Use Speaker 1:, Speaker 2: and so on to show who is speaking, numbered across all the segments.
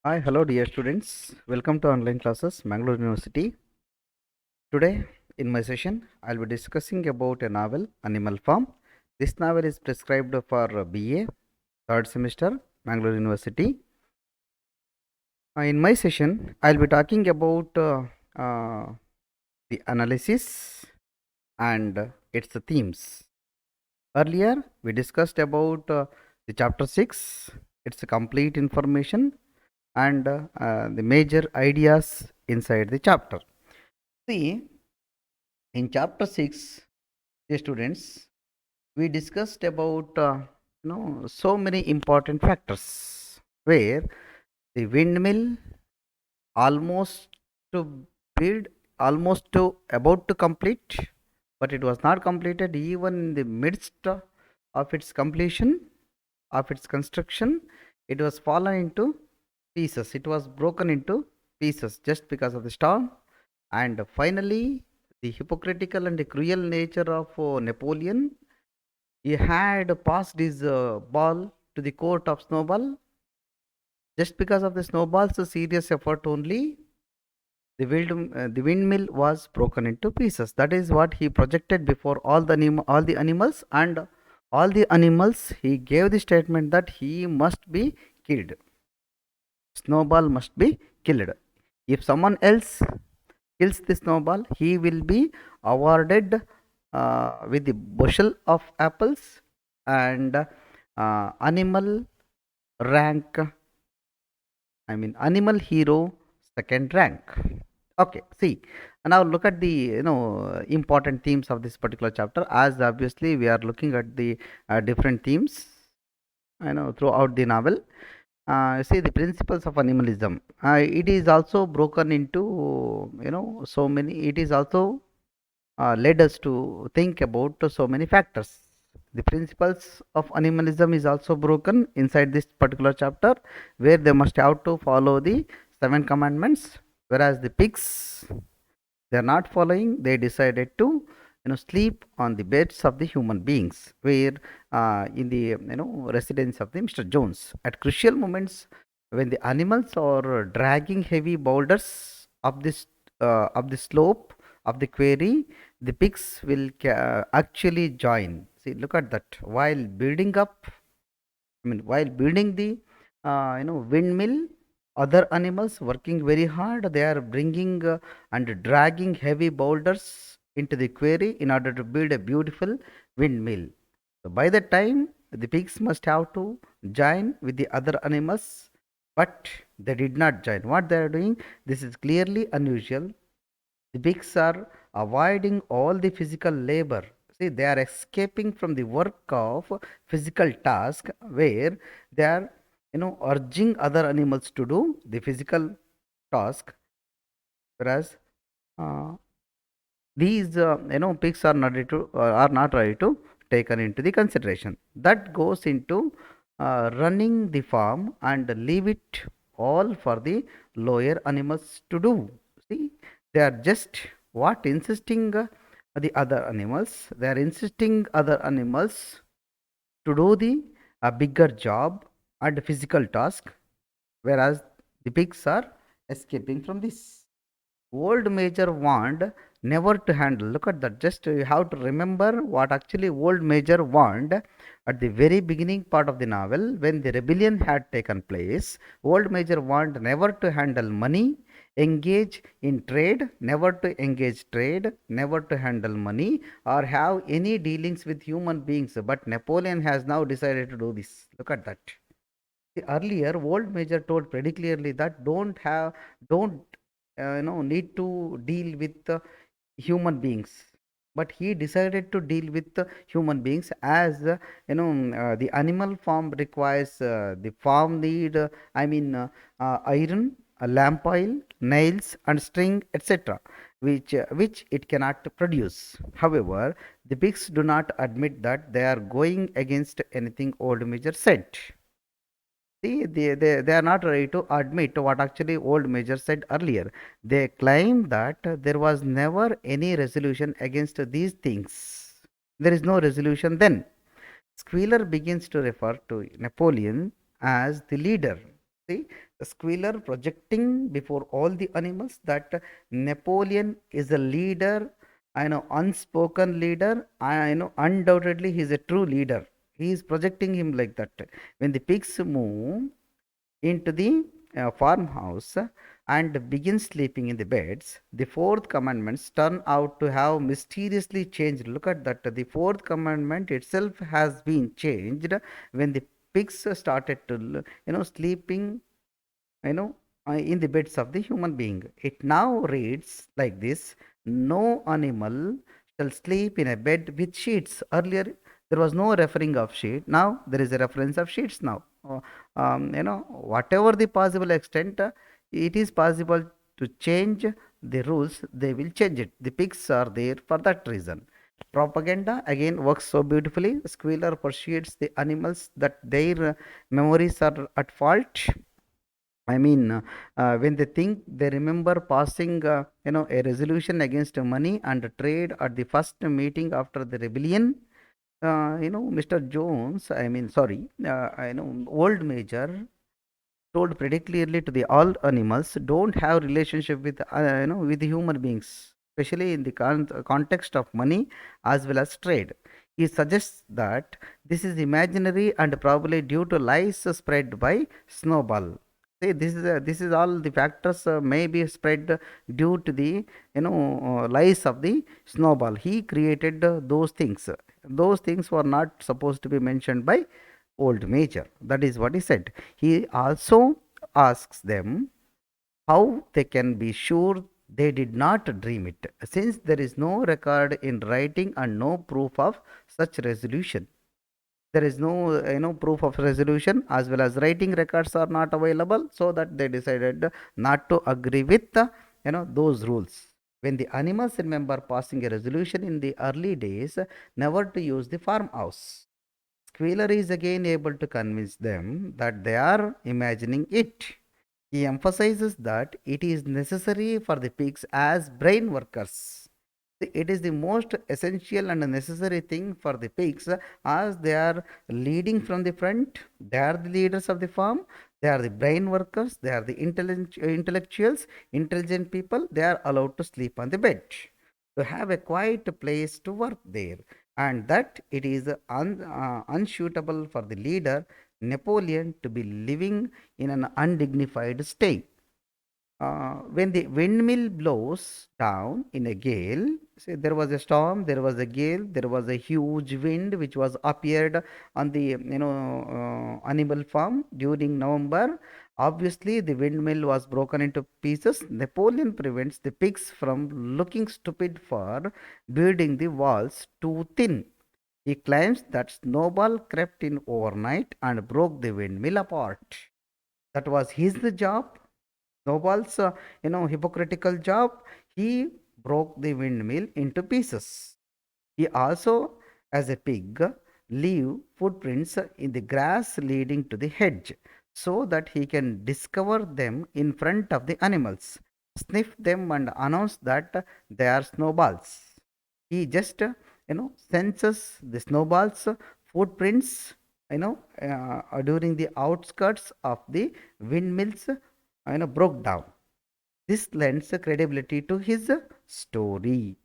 Speaker 1: Hi, hello, dear students. Welcome to online classes, Mangalore University. Today, in my session, I'll be discussing about a novel, Animal Farm. This novel is prescribed for BA, third semester, Mangalore University. In my session, I'll be talking about uh, the analysis and its themes. Earlier, we discussed about the chapter 6, its complete information, and the major ideas inside the chapter. See, in chapter 6, dear students, we discussed about so many important factors where the windmill almost to build, almost to about to complete, but it was not completed even in the midst of its completion, of its construction. It was fallen into pieces, it was broken into pieces just because of the storm. And finally, the hypocritical and the cruel nature of Napoleon, he had passed his ball to the court of Snowball. Just because of the Snowball's serious effort only, the windmill was broken into pieces. That is what he projected before all the animals, and all the animals he gave the statement that he must be killed. Snowball must be killed. If someone else kills the snowball, he will be awarded with the bushel of apples and animal rank, I mean animal hero second rank. Okay, see, now look at the important themes of this particular chapter. As obviously we are looking at the different themes, throughout the novel. See the principles of animalism. It is also broken into so many. It is also led us to think about so many factors. The principles of animalism is also broken inside this particular chapter, where they must have to follow the seven commandments, whereas the pigs, they are not following. They decided to sleep on the beds of the human beings, where in the residence of the Mr. Jones. At crucial moments, when the animals are dragging heavy boulders up this up the slope of the quarry, the pigs will actually join. See, look at that. While building up, I mean, while building the windmill, other animals working very hard. They are bringing and dragging heavy boulders into the quarry in order to build a beautiful windmill. So by the time the pigs must have to join with the other animals, but they did not join. What they are doing? This is clearly unusual. The pigs are avoiding all the physical labor. See, they are escaping from the work of physical task, where they are urging other animals to do the physical task, whereas uh, these pigs are not ready to taken into the consideration. That goes into running the farm and leave it all for the lower animals to do. See, they are just what insisting the other animals. They are insisting other animals to do the bigger job and physical task, whereas the pigs are escaping from this. Old Major warned never to handle. Look at that. Just you have to remember what actually Old Major warned at the very beginning part of the novel when the rebellion had taken place. Old Major warned never to handle money, engage in trade, never to engage trade, never to handle money, or have any dealings with human beings. But Napoleon has now decided to do this. Look at that. See, earlier, Old Major told pretty clearly that don't need to deal with human beings, but he decided to deal with human beings as the animal farm requires the farm need iron, lamp oil, nails and string, etc., which it cannot produce. However, the pigs do not admit that they are going against anything Old Major said. See, they are not ready to admit what actually Old Major said earlier. They claim that there was never any resolution against these things. There is no resolution then. Squealer begins to refer to Napoleon as the leader. See, Squealer projecting before all the animals that Napoleon is a leader, I know, unspoken leader. I know, undoubtedly, he is a true leader. He is projecting him like that. When the pigs move into the farmhouse and begin sleeping in the beds, the fourth commandments turn out to have mysteriously changed. Look at that. The fourth commandment itself has been changed when the pigs started to, sleeping, you know, in the beds of the human being. It now reads like this: no animal shall sleep in a bed with sheets. Earlier, there was no referring of sheet. Now, there is a reference of sheets now. Whatever the possible extent, it is possible to change the rules, they will change it. The pigs are there for that reason. Propaganda again works so beautifully. Squealer persuades the animals that their memories are at fault. I mean, when they think, they remember passing, a resolution against money and trade at the first meeting after the rebellion. Mr. Jones, old Major told pretty clearly to the all animals don't have relationship with, with the human beings, especially in the context of money as well as trade. He suggests that this is imaginary and probably due to lies spread by Snowball. See, this is all the factors may be spread due to the, lies of the Snowball. He created those things. Those things were not supposed to be mentioned by old Major. That is what he said. He also asks them how they can be sure they did not dream it, since there is no record in writing and no proof of such resolution. There is no, proof of resolution as well as writing records are not available, so that they decided not to agree with those rules. When the animals remember passing a resolution in the early days never to use the farmhouse, Squealer is again able to convince them that they are imagining it. He emphasizes that it is necessary for the pigs as brain workers. It is the most essential and necessary thing for the pigs, as they are leading from the front. They are the leaders of the farm. They are the brain workers. They are the intellectuals, intelligent people. They are allowed to sleep on the bed, to have a quiet place to work there, and that it is unsuitable for the leader Napoleon to be living in an undignified state. When the windmill blows down in a gale, say there was a storm, there was a gale, there was a huge wind which was appeared on the, animal farm during November. Obviously, the windmill was broken into pieces. Napoleon prevents the pigs from looking stupid for building the walls too thin. He claims that Snowball crept in overnight and broke the windmill apart. That was his job. Snowball's, hypocritical job. He broke the windmill into pieces. He also, as a pig, leave footprints in the grass leading to the hedge, so that he can discover them in front of the animals, sniff them and announce that they are Snowballs. He just, senses the Snowballs' footprints, during the outskirts of the windmills, broke down. This lends credibility to his story.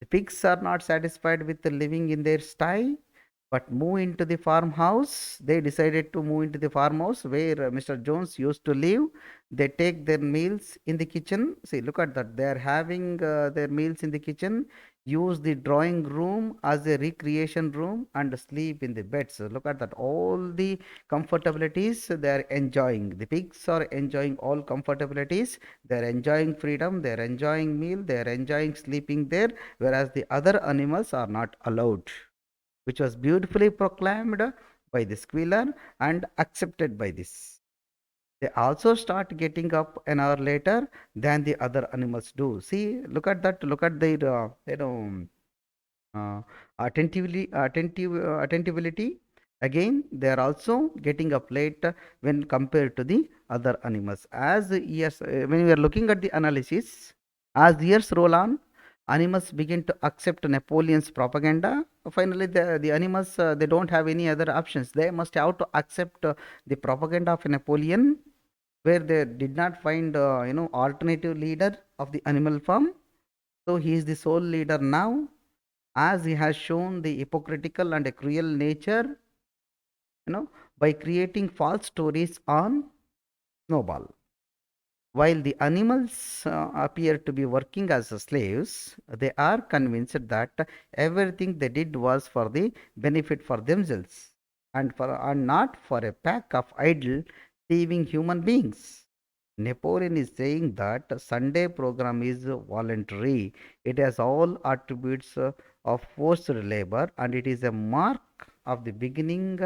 Speaker 1: The pigs are not satisfied with living in their sty, but move into the farmhouse. They decided to move into the farmhouse where Mr. Jones used to live. They take their meals in the kitchen. See, look at that. They are having their meals in the kitchen, use the drawing room as a recreation room, and sleep in the beds. Look at that. All the comfortabilities they are enjoying. The pigs are enjoying all comfortabilities. They are enjoying freedom. They are enjoying meal. They are enjoying sleeping there, whereas the other animals are not allowed, which was beautifully proclaimed by the squealer and accepted by this. They also start getting up an hour later than the other animals do. See, look at that. Look at their, attentivity. Again, they are also getting up late when compared to the other animals. As years, when we are looking at the analysis, as years roll on, animals begin to accept Napoleon's propaganda. Finally, the animals, they don't have any other options. They must have to accept the propaganda of Napoleon. where they did not find alternative leader of the animal farm. So he is the sole leader now, as he has shown the hypocritical and a cruel nature, by creating false stories on Snowball. While the animals appear to be working as slaves, they are convinced that everything they did was for the benefit for themselves and not for a pack of idle, thieving human beings. Napoleon is saying that Sunday program is voluntary. It has all attributes of forced labor, and it is a mark of the beginning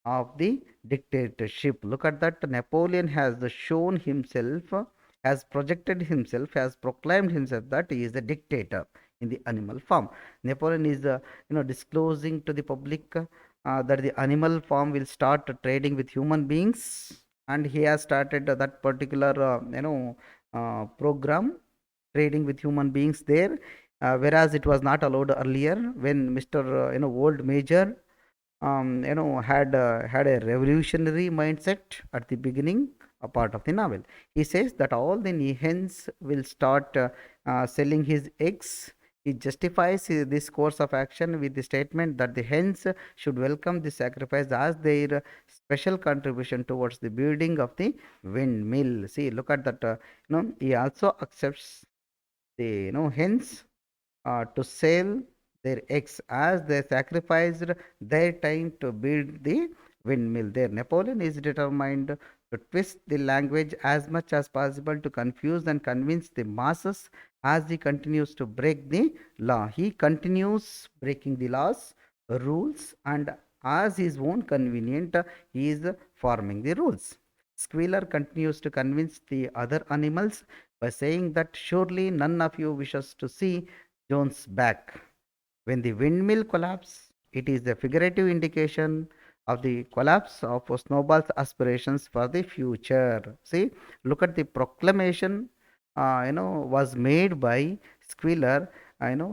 Speaker 1: of the dictatorship. Look at that. Napoleon has shown himself, has projected himself, has proclaimed himself that he is a dictator in the animal farm. Napoleon is, disclosing to the public that the animal farm will start trading with human beings, and he has started that particular, program, trading with human beings there. Whereas it was not allowed earlier when Mr. Old Major had a revolutionary mindset at the beginning, a part of the novel. He says that all the hens will start selling his eggs. He justifies this course of action with the statement that the hens should welcome the sacrifice as their special contribution towards the building of the windmill. See, look at that. He also accepts the hens to sell their eggs as they sacrificed their time to build the windmill. There, Napoleon is determined to twist the language as much as possible to confuse and convince the masses as he continues to break the law. He continues breaking the laws, rules, and as his own convenient, he is forming the rules. Squealer continues to convince the other animals by saying that surely none of you wishes to see Jones back. When the windmill collapses, it is a figurative indication of the collapse of Snowball's aspirations for the future. See, look at the proclamation, was made by Squealer.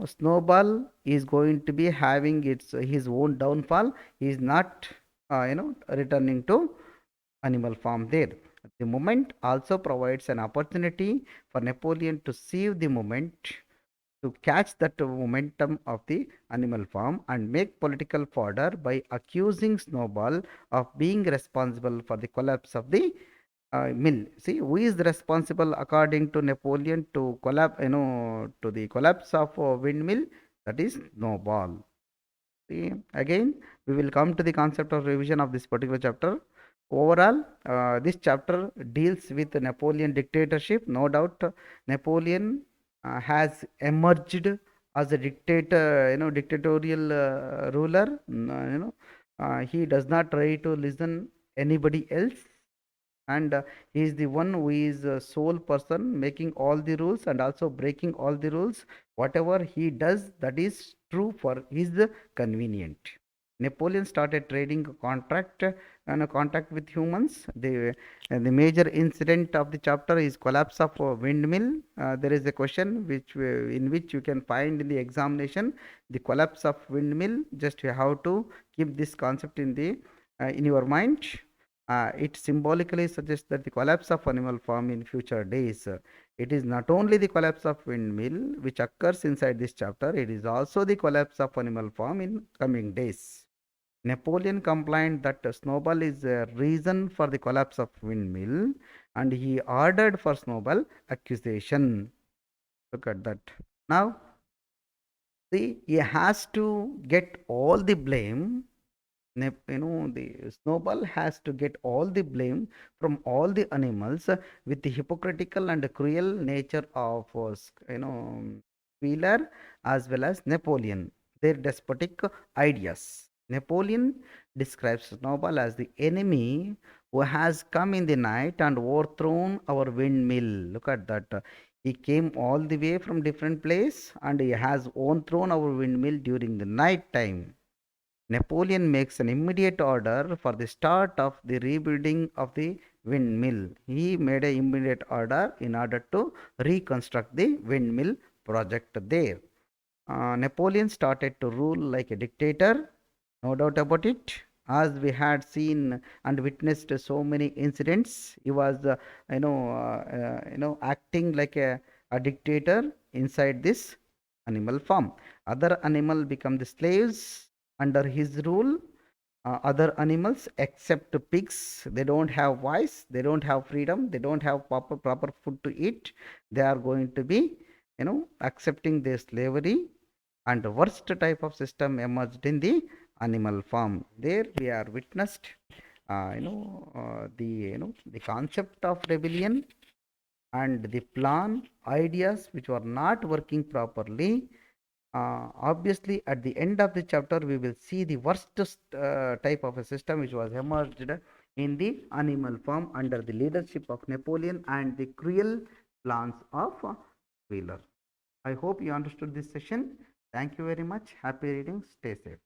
Speaker 1: Snowball is going to be having his own downfall. He is not, returning to animal farm there. The moment also provides an opportunity for Napoleon to seize the moment, to catch that momentum of the animal farm and make political fodder by accusing Snowball of being responsible for the collapse of the mill. See, who is responsible according to Napoleon to collapse, to the collapse of windmill? That is Snowball. See, again, we will come to the concept of revision of this particular chapter. Overall, this chapter deals with Napoleon dictatorship. No doubt, Napoleon has emerged as a dictator, dictatorial ruler. He does not try to listen anybody else, and he is the one who is a sole person making all the rules and also breaking all the rules. Whatever he does, that is true for his convenient. Napoleon started trading a contract and a contact with humans. The major incident of the chapter is collapse of a windmill. There is a question in which you can find in the examination the collapse of windmill. Just you have to keep this concept in your mind. It symbolically suggests that the collapse of animal farm in future days. It is not only the collapse of windmill which occurs inside this chapter, it is also the collapse of animal farm in coming days. Napoleon complained that Snowball is a reason for the collapse of windmill, and he ordered for Snowball accusation. Look at that. Now, see, he has to get all the blame. The Snowball has to get all the blame from all the animals with the hypocritical and cruel nature of Wheeler as well as Napoleon, their despotic ideas. Napoleon describes Snowball as the enemy who has come in the night and overthrown our windmill. Look at that. He came all the way from different place and he has overthrown our windmill during the night time. Napoleon makes an immediate order for the start of the rebuilding of the windmill. He made an immediate order in order to reconstruct the windmill project there. Napoleon started to rule like a dictator, no doubt about it. as we had seen and witnessed so many incidents. He was acting like a dictator inside this animal farm. Other animal become the slaves under his rule. Other animals except pigs, they don't have voice, they don't have freedom, they don't have proper food to eat. They are going to be accepting their slavery, and the worst type of system emerged in the animal farm. There we are witnessed the concept of rebellion and the plan ideas which were not working properly. Obviously, at the end of the chapter, we will see the worst type of a system which was emerged in the animal farm under the leadership of Napoleon and the cruel plans of Wheeler. I hope you understood this session. Thank you very much. Happy reading. Stay safe.